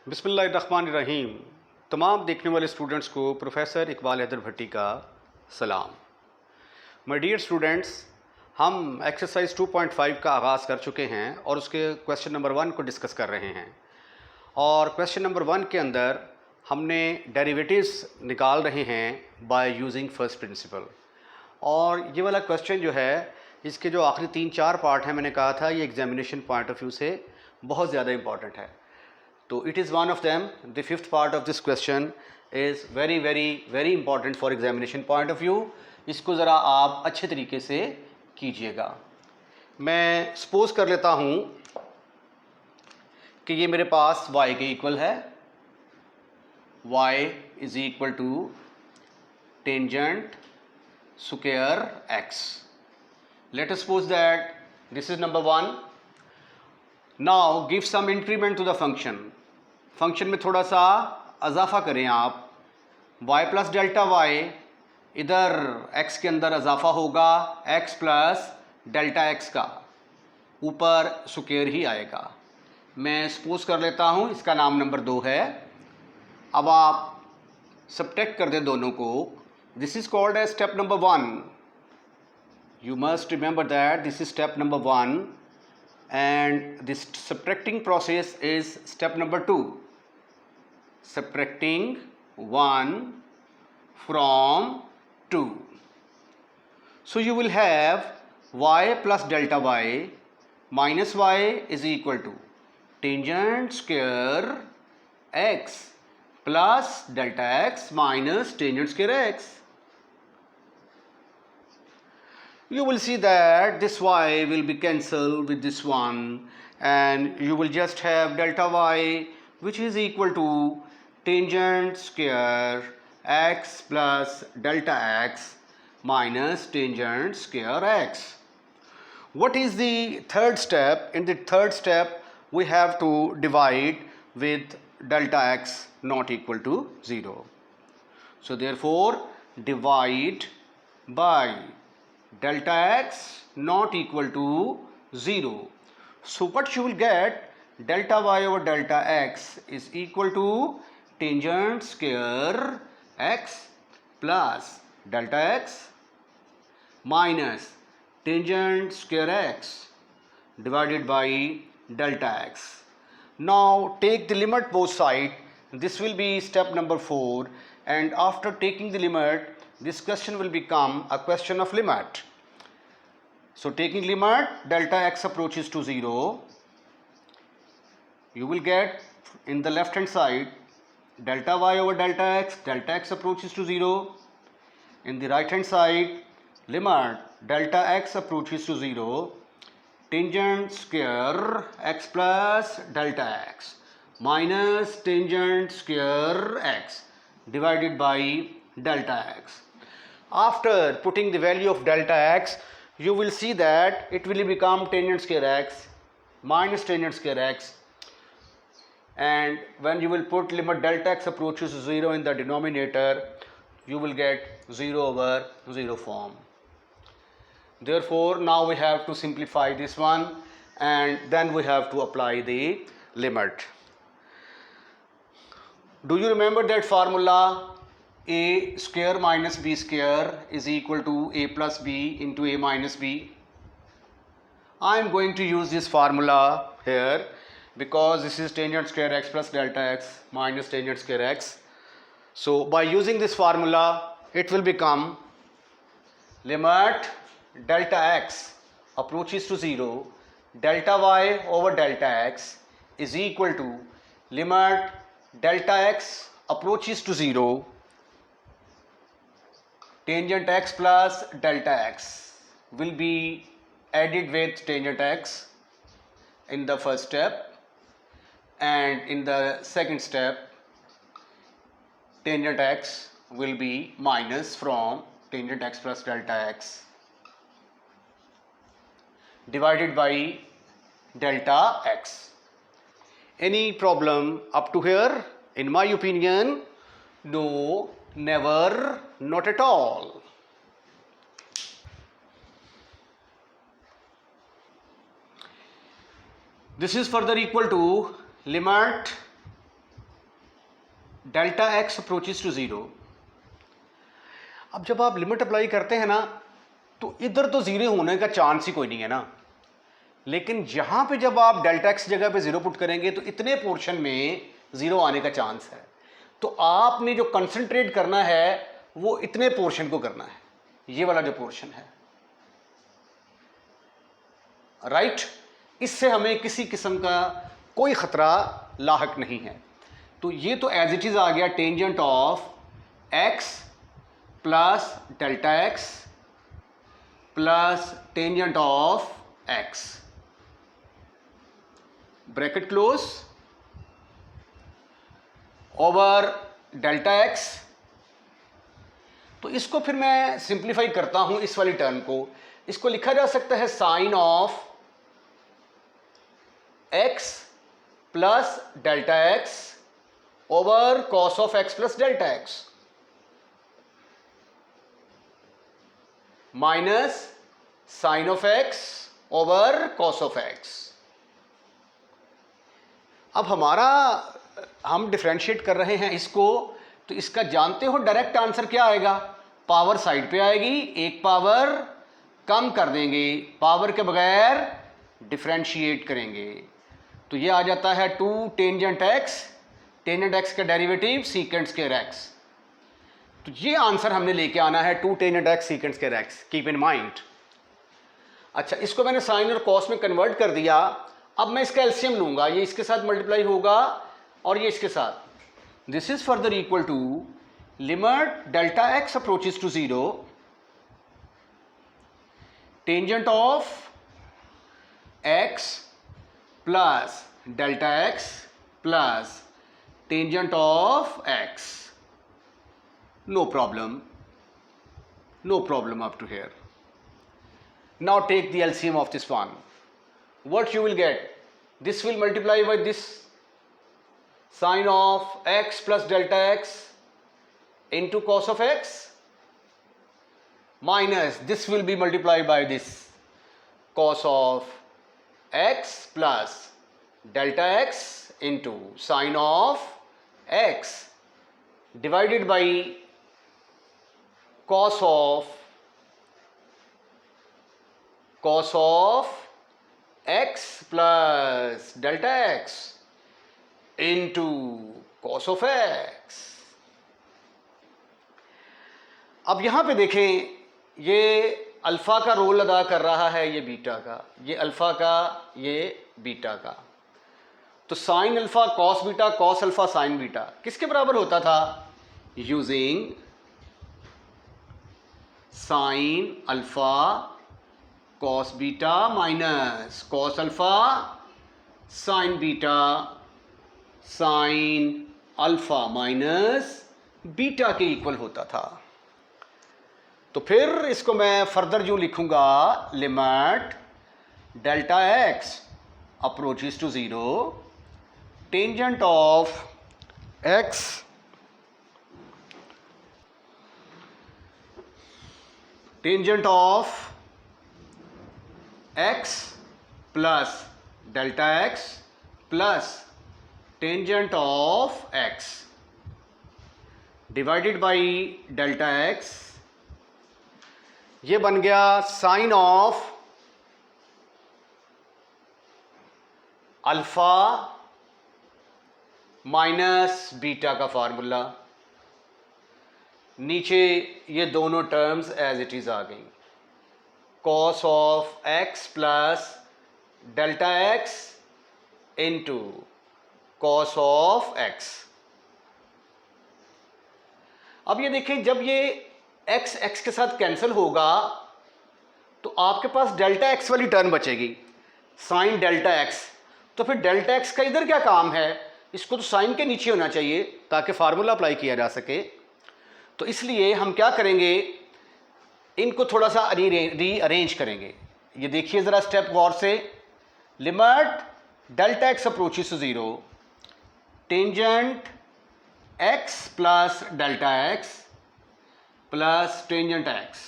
बिस्मिल्लाहिर्रहमानिर्रहीम। तमाम देखने वाले स्टूडेंट्स को प्रोफेसर इकबाल हैदर भट्टी का सलाम। माय डियर स्टूडेंट्स, हम एक्सरसाइज 2.5 का आगाज़ कर चुके हैं और उसके क्वेश्चन नंबर 1 को डिस्कस कर रहे हैं। और क्वेश्चन नंबर 1 के अंदर हमने डेरिवेटिव्स निकाल रहे हैं बाय यूजिंग फर्स्ट प्रिंसिपल। और ये वाला क्वेश्चन जो है, इसके जो आखिरी 3-4 पार्ट हैं, मैंने कहा था ये एग्जामिनेशन पॉइंट ऑफ व्यू से बहुत ज़्यादा इंपॉर्टेंट है। तो it is one of them. The fifth part of this question is very very very important for examination point of view. इसको ज़रा आप अच्छे तरीके से कीजिएगा। मैं सपोज कर लेता हूँ कि ये मेरे पास y के इक्वल है। y is equal to tangent square x। Let us suppose that this is number 1। Now give some increment to the function. Function में थोड़ा सा अजाफा करें आप। y प्लस डेल्टा y, इधर x के अंदर अजाफा होगा x प्लस डेल्टा x का, ऊपर स्क्वायर ही आएगा। मैं सपोज कर लेता हूँ इसका नाम नंबर 2 है। अब आप सब्ट्रैक्ट कर दें दोनों को। This is called as step number 1। You must remember that this is step number 1 and this subtracting process is step number 2. Subtracting 1 from 2. So you will have y plus delta y minus y is equal to tangent square x plus delta x minus tangent square x. You will see that this y will be cancelled with this one, and you will just have delta y, which is equal to tangent square x plus delta x minus tangent square x. What is the third step? In the third step, we have to divide with delta x not equal to 0. So therefore, divide by delta x not equal to 0. So what you will get, delta y over delta x is equal to tangent square x plus delta x minus tangent square x divided by delta x. Now take the limit both sides. This will be step number 4, and after taking the limit, this question will become a question of limit. So taking limit, delta x approaches to 0, you will get in the left hand side delta y over delta x approaches to 0. In the right hand side, limit delta x approaches to 0, tangent square x plus delta x minus tangent square x divided by delta x. After putting the value of delta x, you will see that it will become tangent square x minus tangent square x, and when you will put limit delta x approaches to 0 in the denominator, you will get 0 over 0 form. Therefore, now we have to simplify this one, and then we have to apply the limit. Do you remember that formula? A square minus b square is equal to a plus b into a minus b. I am going to use this formula here because this is tangent square x plus delta x minus tangent square x. So by using this formula, it will become limit delta x approaches to 0, delta y over delta x is equal to limit delta x approaches to 0, tangent x plus delta x will be added with tangent x in the first step, and in the second step tangent x will be minus from tangent x plus delta x divided by delta x. Any problem up to here? In my opinion, no, never, not at all. This is further equal to limit delta x approaches to zero. अब जब आप limit apply करते हैं ना तो इधर तो zero होने का चांस ही कोई नहीं है ना, लेकिन यहाँ पे जब आप डेल्टा एक्स जगह पे ज़ीरो पुट करेंगे तो इतने पोर्शन में ज़ीरो आने का चांस है। तो आपने जो कंसंट्रेट करना है वो इतने पोर्शन को करना है, ये वाला जो पोर्शन है, राइट। इससे हमें किसी किस्म का कोई ख़तरा लाहक नहीं है। तो ये तो एज इट इज़ आ गया tangent of x plus delta x plus tangent of x, bracket close, over delta x. तो इसको फिर मैं सिंप्लीफाई करता हूं, इस वाली टर्म को, इसको लिखा जा सकता है sine of x plus delta x over cos of x plus delta x minus sine of x over cos of x. अब हम डिफरेंशिएट कर रहे हैं इसको, तो इसका जानते हो डायरेक्ट आंसर क्या आएगा, पावर साइड पे आएगी, एक पावर कम कर देंगे, पावर के बगैर डिफरेंशिएट करेंगे, तो ये आ जाता है 2 टेंजेंट एक्स, टेंजेंट एक्स का डेरिवेटिव सीकेंट स्क्वायर एक्स। तो ये आंसर हमने लेके आना है 2 tangent x secant square x, keep in mind. अच्छा, इसको मैंने साइन और कॉस में कन्वर्ट कर दिया। अब मैं इसका एलसीएम लूंगा, ये इसके साथ मल्टीप्लाई होगा और ये इसके साथ। This is further equal to limit delta x approaches to zero, tangent of x plus delta x plus tangent of x. No problem up to here. Now take the LCM of this one. What you will get? This will multiply by this sine of x plus delta x into cos of x minus this will be multiplied by this cos of x plus delta x into sine of x divided by cos of x plus delta x into cos of x। अब यहां पे देखें, ये alpha का role अदा कर रहा है, ये बीटा का, ये अल्फा का, ये बीटा का। तो sine alpha cos beta, cos alpha sine beta किसके बराबर होता था, using sine alpha cos beta minus cos alpha sine beta sine alpha minus beta के इक्वल होता था। तो फिर इसको मैं फर्दर जो लिखूंगा, limit delta x approaches to zero, tangent of x plus delta x plus tangent of x divided by delta x, ये बन गया sine of alpha minus beta का फार्मूला, नीचे ये दोनों टर्म्स एज इट इज आ गई, cos of x plus delta x into cos of x. अब ये देखें, जब ये एक्स एक्स के साथ कैंसिल होगा तो आपके पास डेल्टा एक्स वाली टर्म बचेगी, साइन डेल्टा एक्स। तो फिर डेल्टा एक्स का इधर क्या काम है, इसको तो साइन के नीचे होना चाहिए ताकि फार्मूला अप्लाई किया जा सके। तो इसलिए हम क्या करेंगे, इनको थोड़ा सा रीअरेंज करेंगे। ये देखिए ज़रा स्टेप गौर से, limit delta x approaches to zero, tangent x plus delta x plus tangent x.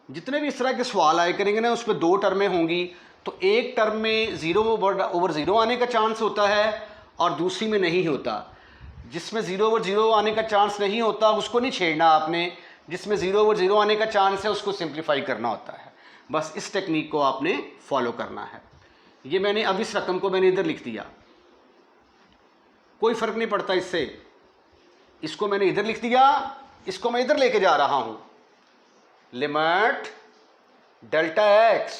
जितने भी इस तरह के सवाल आए करेंगे ना, उसमें दो टर्में होंगी, तो एक टर्म में ज़ीरो ओवर ज़ीरो आने का चांस होता है और दूसरी में नहीं होता। जिसमें 0 ओवर 0 आने का चांस नहीं होता उसको नहीं छेड़ना आपने, जिसमें 0 ओवर 0 आने का चांस है उसको सिंप्लीफाई करना होता है। बस इस टेक्निक को आपने फॉलो करना है। ये मैंने अब इस रकम को मैंने इधर लिख दिया, कोई फ़र्क नहीं पड़ता इससे, इसको मैंने इधर लिख दिया, इसको मैं इधर लेके जा रहा हूँ। Limit delta x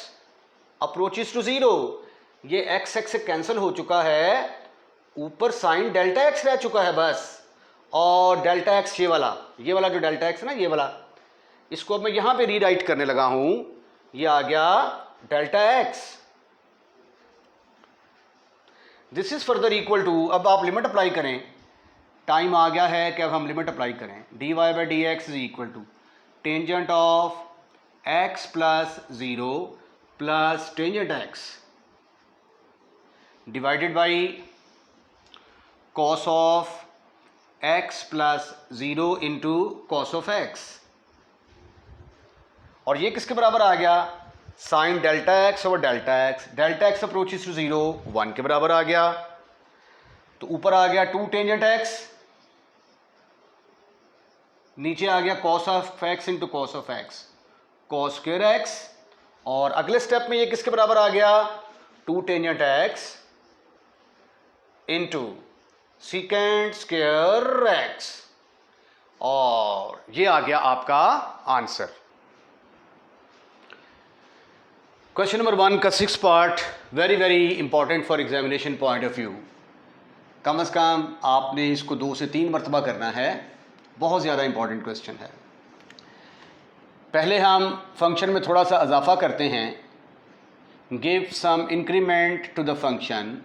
approaches to 0, ये एक्स एक्स से कैंसिल हो चुका है, ऊपर साइन डेल्टा एक्स रह चुका है बस, और डेल्टा एक्स ये वाला जो डेल्टा एक्स है ना, ये वाला, इसको अब मैं यहाँ पे रीराइट करने लगा हूँ, ये आ गया delta x. This is further equal to, अब आप लिमिट अप्लाई करें, टाइम आ गया है कि अब हम लिमिट अप्लाई करें। D y by d x is equal to tangent of x plus 0 plus tangent x divided by cos of x plus 0 into cos of x, और ये किसके बराबर आ गया, sine delta x over delta x, delta x approaches to 0 1 के बराबर आ गया, तो ऊपर आ गया 2 टेंजेंट x, नीचे आ गया cos of x into cos of x, cos square x, और अगले स्टेप में ये किसके बराबर आ गया, 2 tangent x into secant square x, और ये आ गया आपका आंसर। क्वेश्चन नंबर 1 का 6 part very very important for examination point of view. कम से कम आपने इसको 2 से 3 मरतबा करना है, बहुत ज़्यादा इंपॉर्टेंट क्वेश्चन है। पहले हम फंक्शन में थोड़ा सा इजाफा करते हैं, give some increment to the function,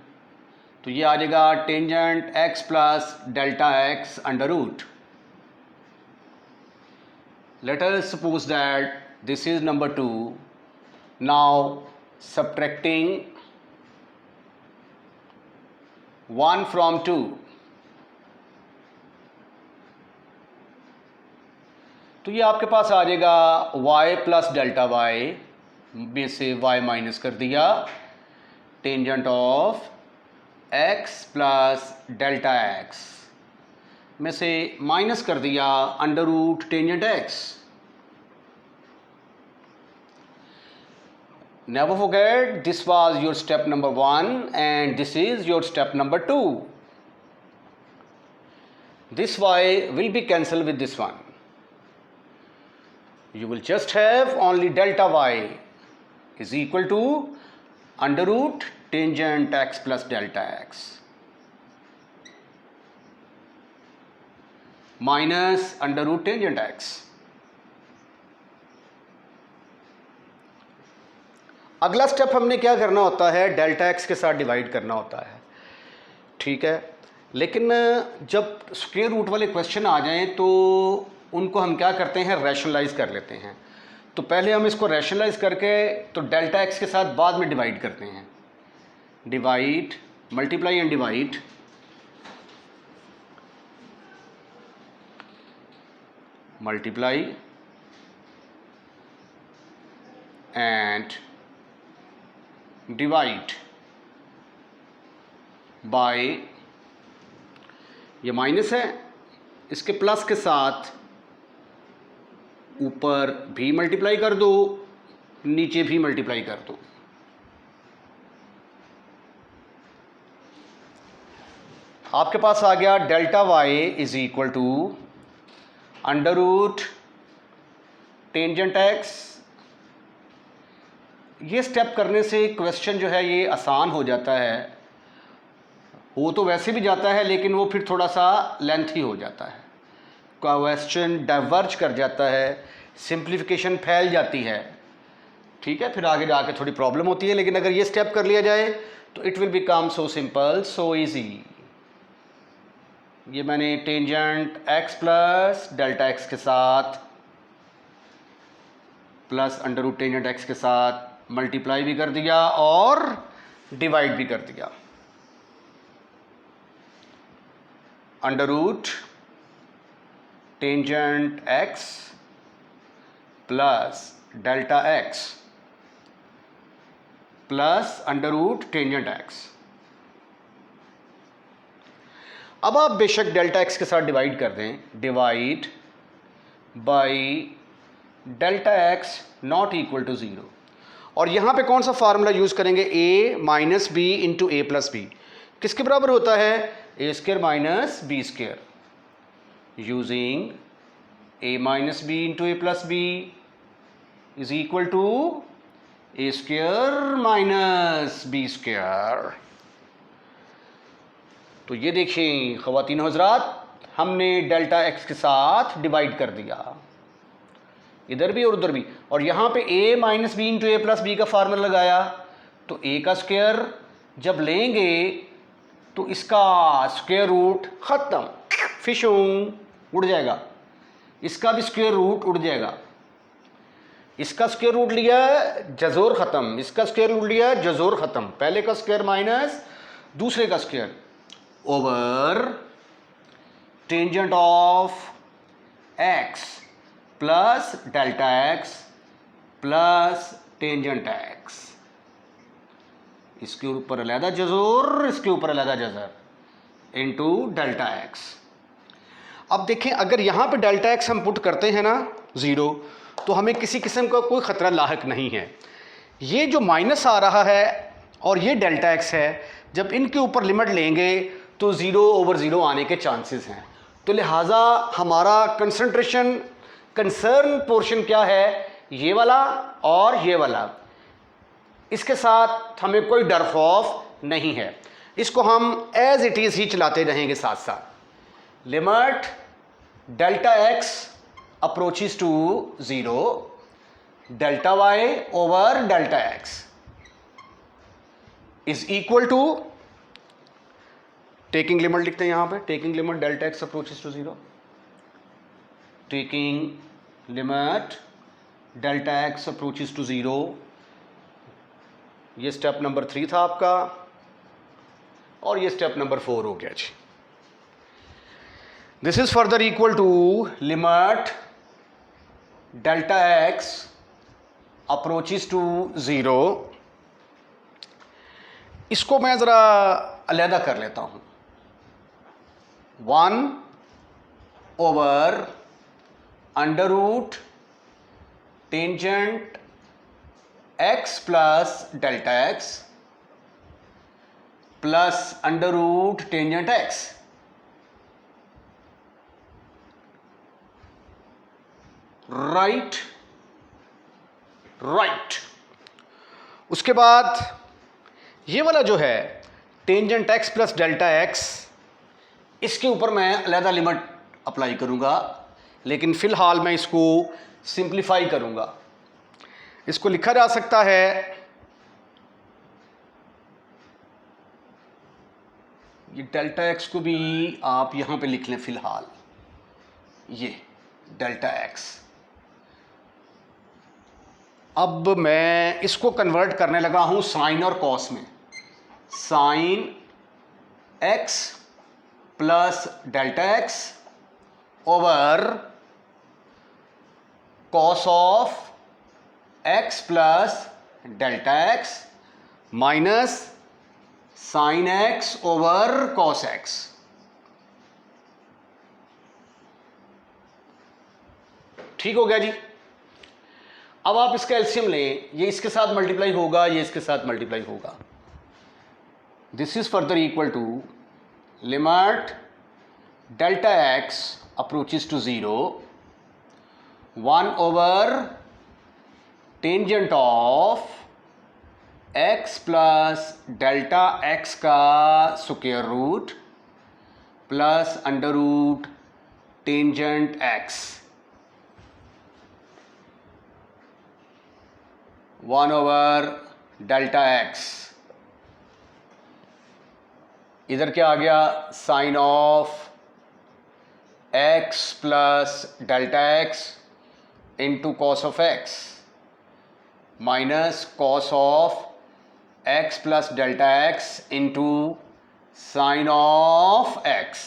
तो ये आ जाएगा tangent x plus delta x under root. Let us suppose that this is number 2, now subtracting 1 from 2, तो ये आपके पास आ जाएगा y प्लस डेल्टा वाई में से y माइनस कर दिया, tangent of x plus delta x में से माइनस कर दिया under root tangent x। Never forget this was your step number 1 and this is your step number 2। This y will be cancelled with this one. You will just have only delta y is equal to under root tangent x plus delta x minus under root tangent x। अगला step हमने क्या करना होता है, delta x के साथ divide करना होता है, ठीक है। लेकिन जब स्क्वायर रूट वाले क्वेश्चन आ जाएं तो उनको हम क्या करते हैं, रैशनलाइज कर लेते हैं। तो पहले हम इसको रैशनलाइज करके तो डेल्टा एक्स के साथ बाद में डिवाइड करते हैं, divide multiply and divide, multiply and divide by, ये माइनस है, इसके प्लस के साथ ऊपर भी मल्टीप्लाई कर दो, नीचे भी मल्टीप्लाई कर दो। आपके पास आ गया delta y is equal to under root tangent x. ये स्टेप करने से क्वेश्चन जो है ये आसान हो जाता है, वो तो वैसे भी जाता है लेकिन वो फिर थोड़ा सा लेंथी हो जाता है, क्वेश्चन डाइवर्ज कर जाता है, सिंप्लीफिकेशन फैल जाती है, ठीक है, फिर आगे जाके थोड़ी प्रॉब्लम होती है। लेकिन अगर ये स्टेप कर लिया जाए तो it will become so simple, so easy. ये मैंने tangent x plus delta x के साथ plus under root tangent x के साथ मल्टीप्लाई भी कर दिया और डिवाइड भी कर दिया। Under root tangent x plus delta x plus under root tangent x। अब आप बेशक डेल्टा एक्स के साथ डिवाइड कर दें, divide by delta x not equal to zero, और यहाँ पे कौन सा फार्मूला यूज़ करेंगे, a minus b into a plus b, किसके बराबर होता है, a square minus b square, using a minus b into a plus b is equal to a square minus b square. तो ये देखिए ख़वातीन हज़रात, हमने डेल्टा एक्स के साथ डिवाइड कर दिया, इधर भी और उधर भी, और यहाँ पे a minus b into a plus b का फार्मूला लगाया, तो a का स्क्वायर जब लेंगे तो इसका स्क्वायर रूट ख़त्म, फिशों उड़ जाएगा, इसका भी स्क्वायर रूट उड़ जाएगा, इसका स्क्वायर रूट लिया जज़ोर ख़त्म, इसका स्क्वायर रूट लिया जज़ोर ख़त्म, पहले का स्क्वायर माइनस दूसरे का square over tangent of x plus delta x plus tangent x, इसके ऊपर अलहदा जज़ोर, इसके ऊपर अलहदा जज़र इनटू डेल्टा एक्स। अब देखें, अगर यहाँ पे डेल्टा एक्स हम पुट करते हैं ना ज़ीरो, तो हमें किसी किस्म का कोई ख़तरा लाहक नहीं है। ये जो माइनस आ रहा है और ये डेल्टा एक्स है, जब इनके ऊपर लिमिट लेंगे तो ज़ीरो ओवर ज़ीरो आने के चांसेस हैं। तो लिहाजा हमारा कंसर्न पोर्शन क्या है, ये वाला और ये वाला, इसके साथ हमें कोई डर खौफ नहीं है, इसको हम एज इट इज़ ही चलाते रहेंगे साथ साथ। Limit delta x approaches to zero, delta y over delta x is equal to, taking limit लिखते हैं यहाँ पे, taking limit delta x approaches to zero, taking limit delta x approaches to zero, ये step number 3 था आपका, और ये step number 4 हो गया जी। This is further equal to limit delta x approaches to zero, इसको मैं ज़रा अलहदा कर लेता हूँ, 1 over under root tangent x plus delta x plus under root tangent x, right. उसके बाद ये वाला जो है tangent x plus delta x, इसके ऊपर मैं अलहदा लिमिट अप्लाई करूंगा, लेकिन फ़िलहाल मैं इसको सिंप्लीफाई करूंगा। इसको लिखा जा सकता है, ये डेल्टा एक्स को भी आप यहां पे लिख लें फ़िलहाल, ये डेल्टा एक्स। अब मैं इसको कन्वर्ट करने लगा हूं साइन और कॉस में, sine x plus delta x over cos of x plus delta x minus sine x over cos x. ठीक हो गया जी। अब आप इसका एलसीएम लें, ये इसके साथ मल्टीप्लाई होगा, ये इसके साथ मल्टीप्लाई होगा। This is further equal to limit delta x approaches to zero, 1 over tangent of x plus delta x का square root plus under root tangent x, 1 over delta x, इधर क्या आ गया, sine of x plus delta x into cos of x minus cos of x plus delta x into sine of x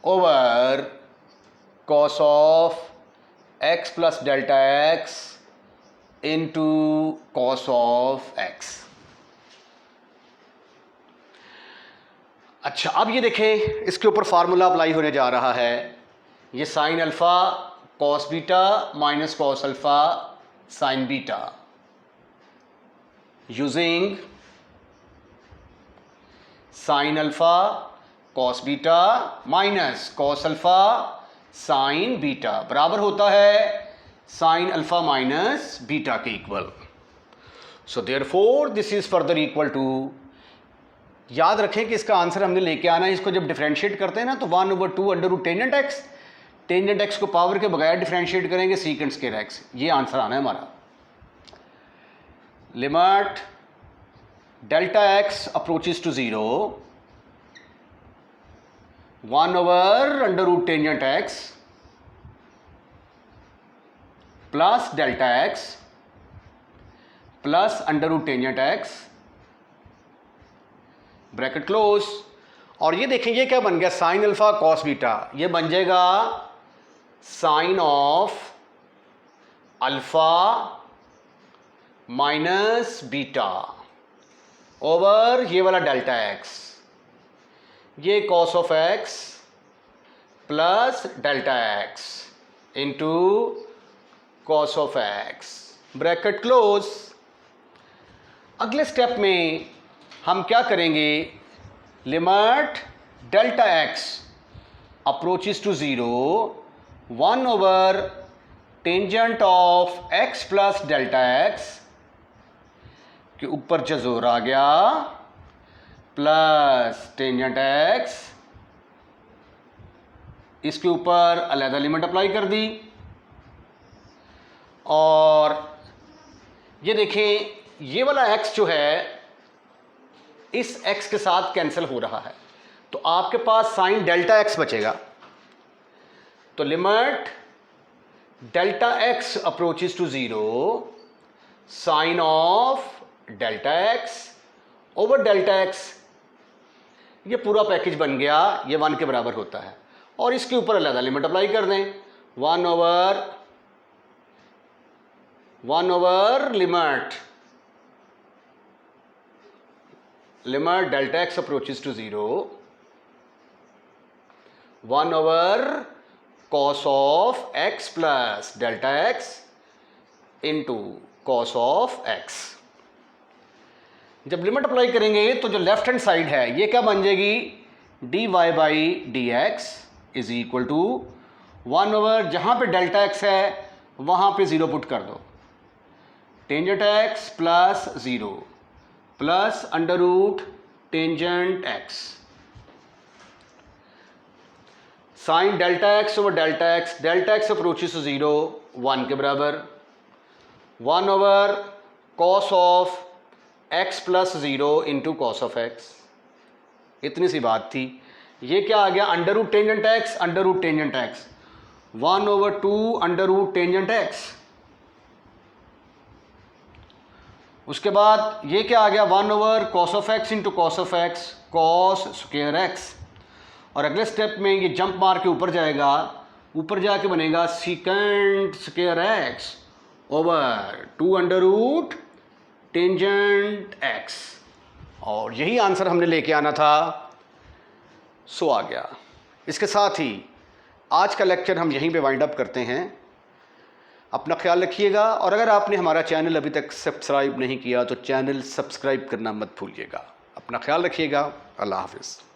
over cos of x plus delta x into cos of x. अच्छा, अब ये देखें, इसके ऊपर formula apply होने जा रहा है। ये sine alpha cos beta minus cos alpha sine beta using sine alpha cos beta minus cos alpha sine beta बराबर होता है साइन अल्फ़ा माइनस बीटा के equal. So therefore this is further equal to, याद रखें कि इसका answer हमने लेके आना है। इसको जब डिफरेंशिएट करते हैं ना तो 1/2 under root tangent x, tangent x को पावर के बगैर डिफरेंशिएट करेंगे सीकेंट स्क्वायर एक्स, ये आंसर आना है हमारा। Limit delta x approaches to 0, 1/अंडर root tangent x plus delta x plus under root tangent x bracket close. और ये देखें ये क्या बन गया, साइन अल्फा कॉस बीटा, ये बन जाएगा sine of alpha minus beta over ये वाला डेल्टा एक्स, ये cos of x plus delta x into cos of x bracket close. अगले स्टेप में हम क्या करेंगे, limit delta x approaches to 0, 1/, tangent of x plus delta x के ऊपर जजोर आ गया प्लस टेंजेंट एक्स, इसके ऊपर अलग लिमिट अप्लाई कर दी। और ये देखें ये वाला x जो है इस x के साथ कैंसिल हो रहा है, तो आपके पास साइन डेल्टा x बचेगा। तो limit delta x approaches to 0, sine of delta x over delta x, ये पूरा पैकेज बन गया, ये 1 के बराबर होता है। और इसके ऊपर अलग लिमिट अप्लाई कर दें, 1/, limit delta x approaches to 0, 1/, cos of x plus delta x into cos of x. जब लिमिट अप्लाई करेंगे तो जो लेफ्ट हैंड साइड है ये क्या बन जाएगी, dy by d x is equal to 1/, जहां पे डेल्टा एक्स है वहां पे 0 पुट कर दो, tangent x plus 0 plus under root tangent x, sine delta x over delta x approaches to 0, 1 के बराबर, 1/, cos of x plus 0 into cos of x. इतनी सी बात थी। ये क्या आ गया, under root tangent x, under root tangent x, 1/2 under root tangent x. उसके बाद ये क्या आ गया, 1/, cos of x into cos of x, cos square x. और अगले स्टेप में ये जंप मार के ऊपर जाएगा, ऊपर जाके बनेगा secant square x over 2 under root tangent x. और यही आंसर हमने लेके आना था, सो आ गया। इसके साथ ही आज का लेक्चर हम यहीं पे वाइंड अप करते हैं। अपना ख्याल रखिएगा, और अगर आपने हमारा चैनल अभी तक सब्सक्राइब नहीं किया तो चैनल सब्सक्राइब करना मत भूलिएगा। अपना ख्याल रखिएगा। अल्लाह हाफिज़।